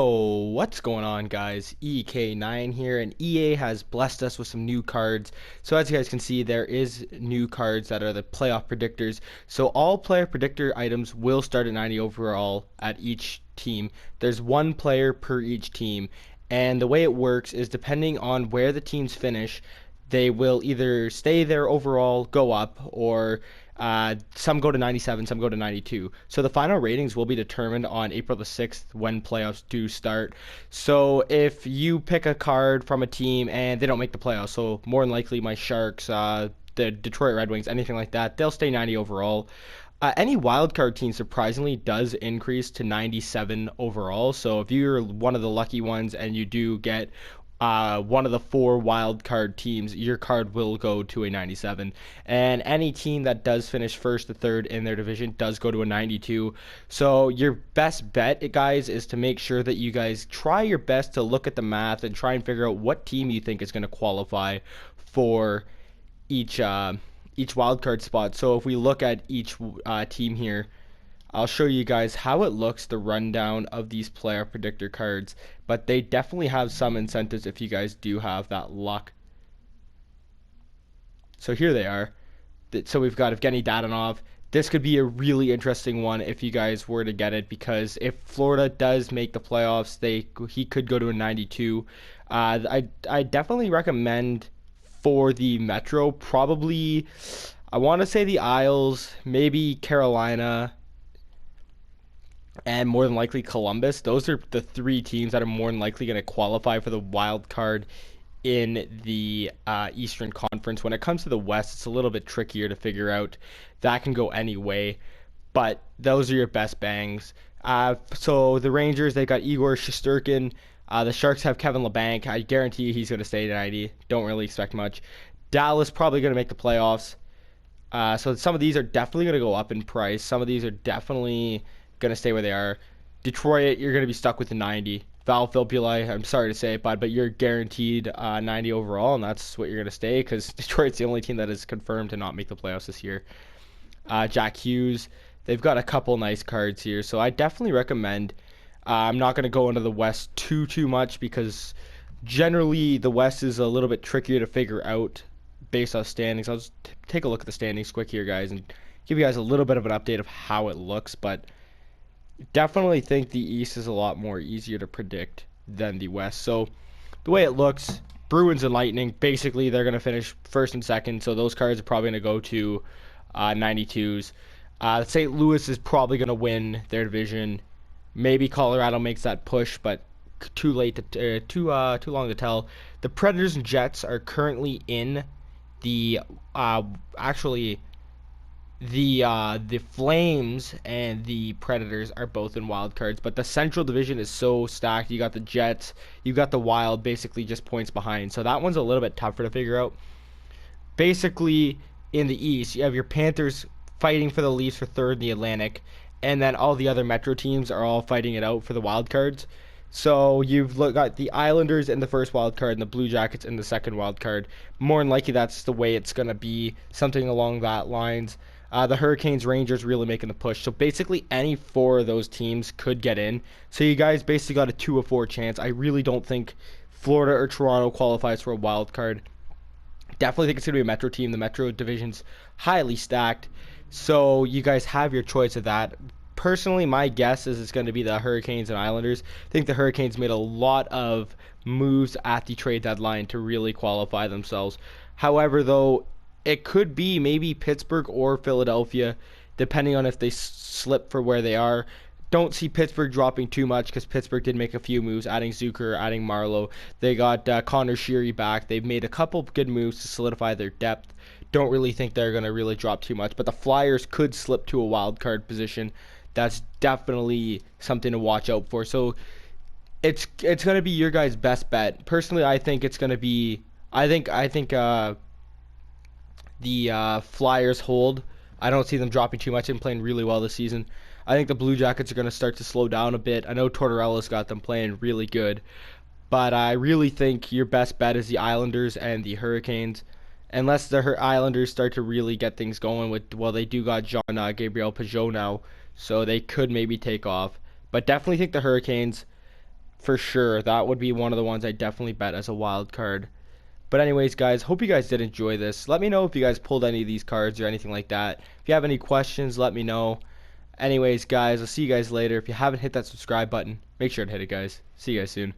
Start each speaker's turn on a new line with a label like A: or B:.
A: Oh, what's going on, guys? EK9 here, and EA has blessed us with some new cards. So as you guys can see, there is new cards that are the playoff predictors. So all player predictor items will start at 90 overall at each team. There's one player per each team, and the way it works is depending on where the teams finish, they will either stay there overall, go up, or some go to 97, some go to 92. So the final ratings will be determined on April the 6th when playoffs do start. So if you pick a card from a team and they don't make the playoffs, so more than likely my Sharks, the Detroit Red Wings, anything like that, they'll stay 90 overall. Any wildcard team surprisingly does increase to 97 overall. So if you're one of the lucky ones and you do get one of the four wild card teams, your card will go to a 97. And any team that does finish first or third in their division does go to a 92. So your best bet, guys, is to make sure that you guys try your best to look at the math and try and figure out what team you think is going to qualify for each wild card spot. So if we look at each team here, I'll show you guys how it looks, the rundown of these player predictor cards, but they definitely have some incentives if you guys do have that luck. So here they are. So we've got Evgeny Dadonov. This could be a really interesting one if you guys were to get it, because if Florida does make the playoffs, he could go to a 92. I definitely recommend for the Metro, probably, I want to say the Isles, maybe Carolina, and more than likely Columbus. Those are the three teams that are more than likely going to qualify for the wild card in the Eastern Conference. When it comes to the West, it's a little bit trickier to figure out. That can go any way, but those are your best bangs. So the Rangers, they got Igor Shesterkin. The Sharks have Kevin LeBanc. I guarantee he's going to stay at 90. Don't really expect much. Dallas probably going to make the playoffs. So some of these are definitely going to go up in price. Some of these are definitely going to stay where they are. Detroit, you're going to be stuck with the 90. Val Filppula, I'm sorry to say it, but you're guaranteed 90 overall, and that's what you're going to stay, because Detroit's the only team that is confirmed to not make the playoffs this year. Jack Hughes, they've got a couple nice cards here, so I definitely recommend. I'm not going to go into the West too much, because generally the West is a little bit trickier to figure out based off standings. I'll just take a look at the standings quick here, guys, and give you guys a little bit of an update of how it looks, but definitely think the East is a lot more easier to predict than the West. So the way it looks, Bruins and Lightning, basically they're going to finish first and second, so those cards are probably going to go to 92s. St. Louis is probably going to win their division. Maybe Colorado makes that push, but too long to tell. The Predators and Jets are currently in the actually the Flames and the Predators are both in wild cards, but the Central Division is so stacked. You got the Jets, you got the Wild, basically just points behind. So that one's a little bit tougher to figure out. Basically, in the East, you have your Panthers fighting for the Leafs for third in the Atlantic, and then all the other Metro teams are all fighting it out for the wild cards. So you've got the Islanders in the first wild card and the Blue Jackets in the second wild card. More than likely, that's the way it's going to be, something along that lines. The Hurricanes, Rangers really making the push. So basically, any four of those teams could get in. So you guys basically got a 2 of 4 chance. I really don't think Florida or Toronto qualifies for a wild card. Definitely think it's going to be a Metro team. The Metro division's highly stacked. So you guys have your choice of that. Personally, my guess is it's going to be the Hurricanes and Islanders. I think the Hurricanes made a lot of moves at the trade deadline to really qualify themselves. However, though, it could be maybe Pittsburgh or Philadelphia, depending on if they slip for where they are. Don't see Pittsburgh dropping too much, because Pittsburgh did make a few moves, adding Zucker, adding Marlowe. They got Connor Sheary back. They've made a couple good moves to solidify their depth. Don't really think they're going to really drop too much, but the Flyers could slip to a wild card position. That's definitely something to watch out for. So it's going to be your guys' best bet. Personally, I think it's going to be the Flyers hold. I don't see them dropping too much and playing really well this season. I think the Blue Jackets are going to start to slow down a bit. I know Tortorella's got them playing really good, but I really think your best bet is the Islanders and the Hurricanes. Unless the Islanders start to really get things going with, well, they do got Gabriel Pajot now, so they could maybe take off. But definitely think the Hurricanes. For sure, that would be one of the ones I definitely bet as a wild card. But anyways, guys, hope you guys did enjoy this. Let me know if you guys pulled any of these cards or anything like that. If you have any questions, let me know. Anyways, guys, I'll see you guys later. If you haven't hit that subscribe button, make sure to hit it, guys. See you guys soon.